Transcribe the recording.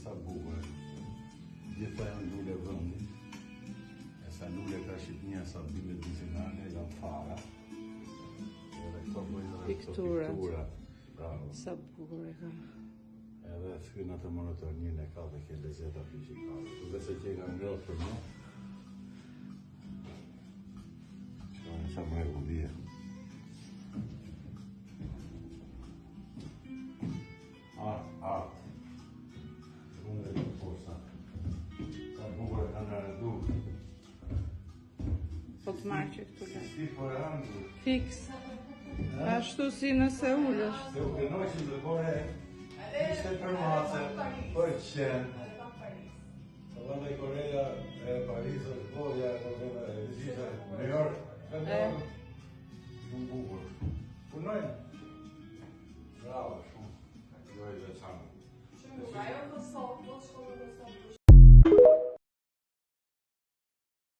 sa bukur. Gjitha janë lule vëndi. E sa lule ka Shqipnia, sa bime medicinale, janë fara. Edhe këto bëjnë edhe këto piktura. Bravo. Sa bukur e ka. Edhe thyrë të monotonin e ka dhe ke lezeta fizikale. Duke se që nga ngrot për një. Shkojnë sa më e gudhje. Art. Unë e të posa. Ka bukur e kanë në duke. Po të marrë që këtu lejtë. Si po e randu. Fix. Ashtu si nëse ullësh. Se u kënoqin dhe bore, ishte për mace, për qenë. Sa vëndë i Koreja, Paris është boja, e vizita, New York, shumë bukur. Punojnë. Bravo, shumë. Jo e veçanë. Shumë bukur, ajo në sot, do të shkollë në sot.